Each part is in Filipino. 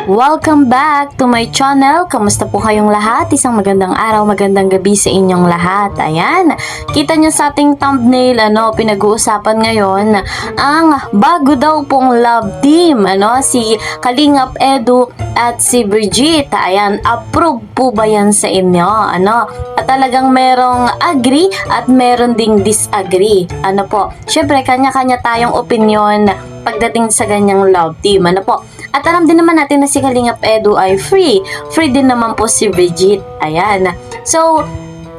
Welcome back to my channel. Kamusta po kayong lahat? Isang magandang araw, magandang gabi sa inyong lahat. Ayan, kita nyo sa ating thumbnail, pinag-uusapan ngayon ang bago daw pong love team, si Kalingap Edu at si Brigitte. Ayan, approve po ba yan sa inyo? At talagang merong agree at meron ding disagree. Syempre, kanya-kanya tayong opinion pagdating sa ganyang love team. At alam din naman natin na si Kalingap Edu ay free. Free din naman po si Brigitte. Ayan. So,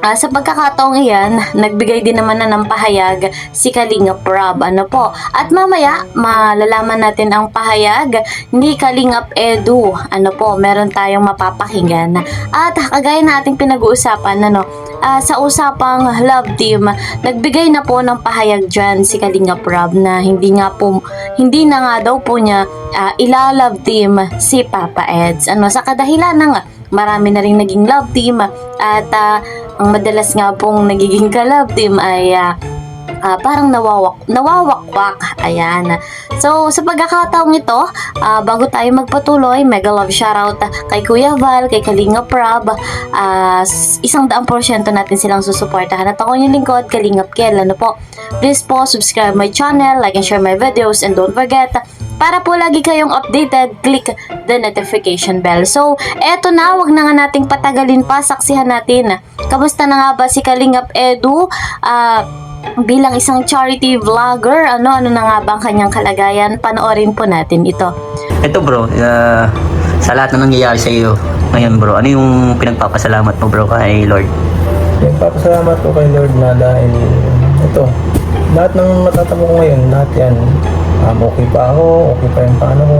sa pagkakataong iyan, nagbigay din naman na ng pahayag si Kalingap Rob. At mamaya, malalaman natin ang pahayag ni Kalingap Edu. Meron tayong mapapakinggan. At kagaya na ating pinag-uusapan, sa usapang love team, nagbigay na po ng pahayag dyan si Kalingap Rob na hindi na nga daw po niya ila-love team si Papa Eds. Sa kadahilan ng marami na rin naging love team at ang madalas nga pong nagiging ka-love team ay parang nawawakwak. Ayan. So, sa pagkakataong ito, bago tayo magpatuloy, mega love shoutout kay Kuya Val, kay Kalingap Rob. 100% natin silang susuportahan. At ako yung lingkod, Kalingap Kel. Please po, subscribe my channel, like and share my videos, and don't forget, para po lagi kayong updated, click the notification bell. So, eto na, wag na nga nating patagalin pa, saksihan natin. Kamusta na nga ba si Kalingap Edu? Bilang isang charity vlogger, ano na nga ba ang kanyang kalagayan? Panoorin po natin ito. Ito bro, sa lahat na nangyayari sa iyo ngayon bro, ano yung pinagpapasalamat mo bro kay Lord? Pinagpapasalamat ko kay Lord na dahil ito, lahat ng natatamo ko ngayon, lahat yan, okay pa ako, okay pa yung paano ko,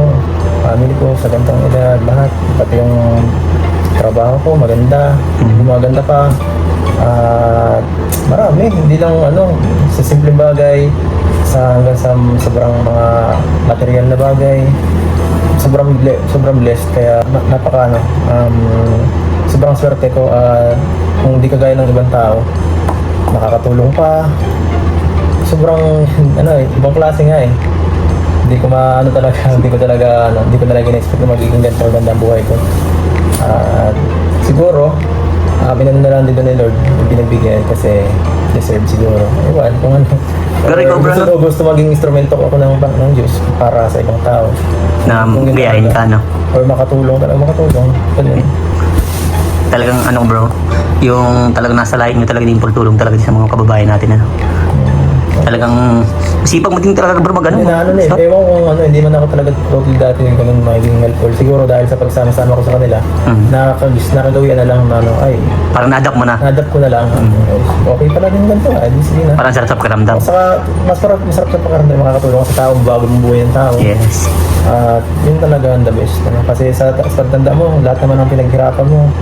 family ko, sa gantong edad, lahat, pati yung trabaho ko, maganda, maganda pa. Marami, hindi lang sa simpleng bagay, hanggang sa sobrang mga material na bagay, sobrang blessed, kaya sobrang swerte ko. Kung hindi kagaya ng ibang tao, nakakatulong pa, sobrang ibang klase nga hindi ko hindi ko talaga in-expect na magiging ganito ganda ang buhay ko. Siguro pinano na lang dito ni Lord yung binagbigay kasi deserve siguro. Ewan kung ano. Pero ikaw bro, gusto maging instrumento ako ng Diyos para sa ibang tao. Na gayahin ka, or makatulong. Talagang bro, yung talagang nasa lahat nyo talaga din tulong talaga sa mga kababayan natin, Talagang sipag mo din talaga bro ewan kung hindi man ako talaga totally dati yung ganun magiging helpful. Siguro dahil sa pagsama-sama ko sa kanila, nakagawian na lang parang na-adapt mo na. Na-adapt ko na lang. Okay pala din ganito, sige na. Parang sarap sa pakiramdam. Saka, masarap sa pakiramdam, makakatulong ka sa tao, bago mong buhay ng tao. Yes. At yun talaga ang the best. Kasi sa pagtanda mo, lahat naman ang pinaghirapan mo.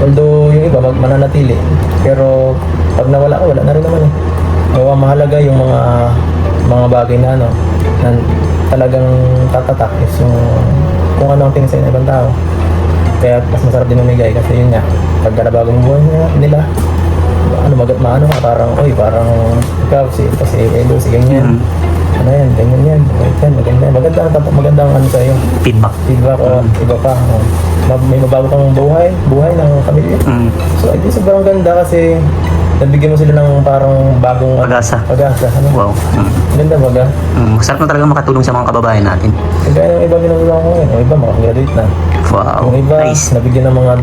Although yung iba mananatili, pero pag nawala ka, wala na rin naman mahalaga yung mga bagay na talagang tatatak is yung kung ano ang tingin sa ibang tao. Kaya mas masarap din umigay kasi yun nga, pag nabagong buhay nila, parang ikaw kasi Edo, si ganyan. Ganyan yan, maganda ang sa'yo. Feedback. Iba pa. May mabago kang buhay ng pamilya. So, ito sobrang ganda kasi nabigyan mo sila ng parang bagong pag-asa. Wow. Ganda baga. Sarap na talaga makatulong sa mga kababayan natin. Kaya yung iba ginagawa ko ngayon, yung iba makagraduate na. Wow. Yung iba, Nice. nabigyan ng mga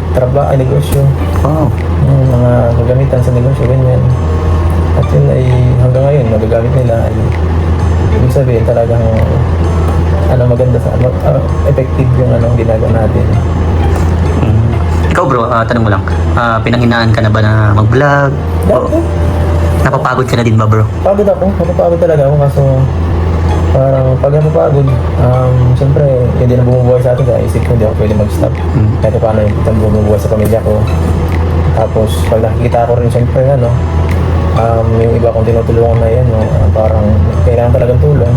negosyo. Wow. Mga gagamitan sa negosyo, ganyan. At yun ay hanggang ngayon, nagagamit nila. Ibig sabihin talagang maganda effective yung ginagawa natin. Ikaw bro, tanong mo lang, pinanghinaan ka na ba na mag-vlog? Dati. Napapagod ka na din ba bro? Napapagod talaga ako kaso parang pag napapagod, siyempre hindi na bumubuhay sa atin kaya isip ko hindi ako pwede mag-stop. Kahit paano yung bumubuhay sa pamilya ko. Tapos pag nakikita ko rin siyempre yung iba kong tinutulungan na yan, parang kailangan talagang tulong.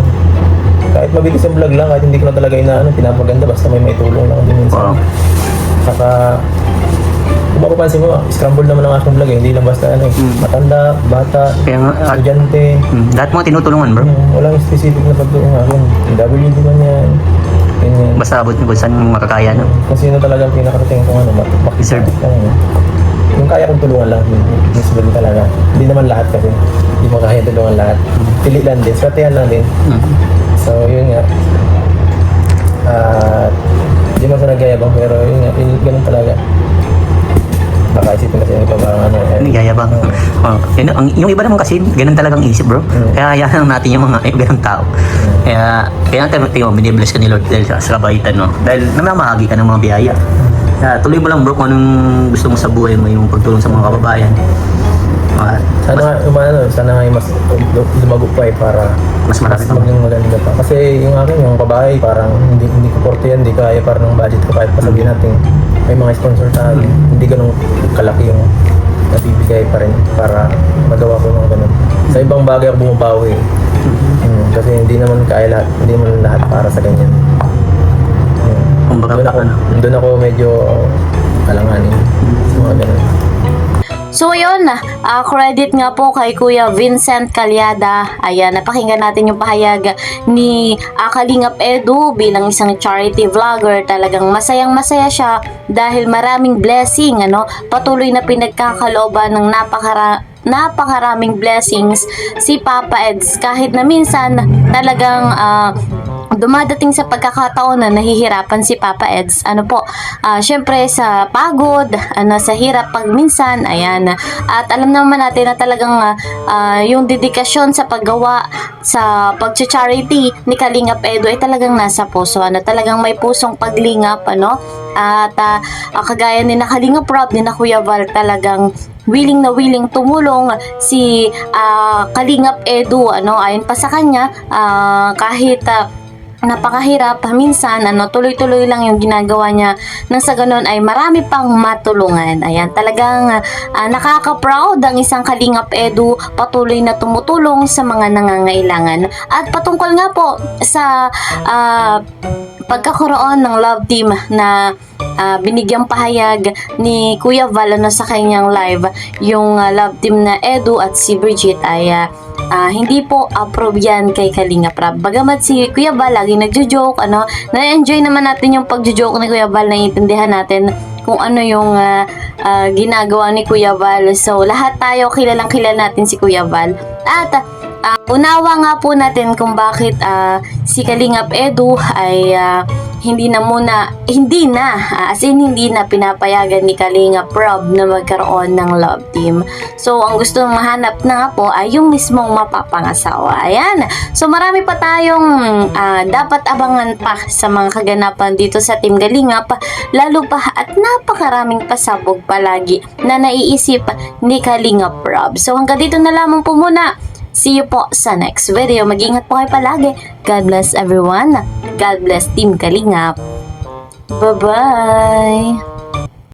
Kahit mabilis yung vlog lang, kahit hindi ko na talaga pinapaganda, basta may tulong lang din minsan. Saka kung mapapansin mo, scramble naman ang aking vlog hindi lang basta matanda, bata, estudyante. Lahat mga tinutulungan bro. Walang specific na pagtulong akin. WD man yan, Ganyan. Basta abot mo kung saan mo makakaya, no? Kung sino talaga ang pinakarating kung ano, Deserve. Yung kaya kong tulungan lang, yung sabi talaga. Hindi naman lahat kasi. Hindi mo kaya tulungan lahat. Pili lang din, swertihan lang din. So, yun nga. Hindi mo sa nagyayabang, pero yun nga, ganun talaga. Baka isipin kasi yung iba parang ano. Nagyayabang. Yung iba naman kasi, ganun talagang isip, bro. Kaya hayaan lang natin yung mga ganung tao. Kaya tingnan mo, binibless ka ni Lord dahil sa kabaitan, no? Dahil namamahagi ka ng mga biyaya. Kaya tuloy mo lang, bro, kung anong gusto mo sa buhay mo, yung pagtulong sa mga kababayan. Sana nga yung mas lumago pa para Mas marami pa. maging maganda pa. Kasi yung akin, yung babae, parang hindi ko porte yan, hindi kaya parang ng budget ko kahit pasabihin natin may mga sponsor sa akin. Hindi ganun kalaki yung nabibigay pa rin para magawa ko ng ganun. Sa ibang bagay ako bumabawi. Kasi hindi naman kaya lahat, hindi naman lahat para sa ganyan. Doon ako medyo kalanganin sa mga ganun. So yun, credit nga po kay Kuya Vincent Calyada. Ayan, napakinggan natin yung pahayag ni Kalingap Edu bilang isang charity vlogger. Talagang masayang masaya siya dahil maraming blessing, patuloy na pinagkakalooban ng napakaraming blessings si Papa Eds, kahit na minsan talagang dumadating sa pagkakataon na nahihirapan si Papa Eds. Syempre sa pagod, sa hirap pag minsan, ayan. At alam naman natin na talagang yung dedikasyon sa paggawa sa pag-charity ni Kalingap Edu ay talagang nasa puso. Talagang may pusong paglingap, At kagaya ni na Kalingap Rob, ni na Kuya Val, talagang willing na willing tumulong si Kalingap Edu, ayon pa sa kanya, kahit napakahirap minsan, tuloy-tuloy lang yung ginagawa niya nang sa ganun ay marami pang matulungan. Ayan, talagang nakaka-proud ang isang Kalingap Edu, patuloy na tumutulong sa mga nangangailangan. At patungkol nga po sa pagkakaroon ng love team na binigyang pahayag ni Kuya Val sa kanyang live, yung love team na Edu at si Bridget ay hindi po approve yan kay Kalingap Rob. Bagamat si Kuya Val lagi nagjo-joke, na-enjoy naman natin yung pagjo-joke ni Kuya Val, naiintindihan natin kung ano yung ginagawa ni Kuya Val. So lahat tayo kilalang kilala natin si Kuya Val. At unawa nga po natin kung bakit si Kalingap Edu ay hindi na pinapayagan ni Kalingap Rob na magkaroon ng love team. So ang gusto mahanap na nga po ay yung mismong mapapangasawa. Ayan. So marami pa tayong dapat abangan pa sa mga kaganapan dito sa Team Kalingap, lalo pa at napakaraming pasabog palagi na naiisip ni Kalingap Rob. So hanggang dito na lamang po muna. See you po sa next video. Mag-ingat po kayo palagi. God bless everyone. God bless Team Kalingap. Bye-bye.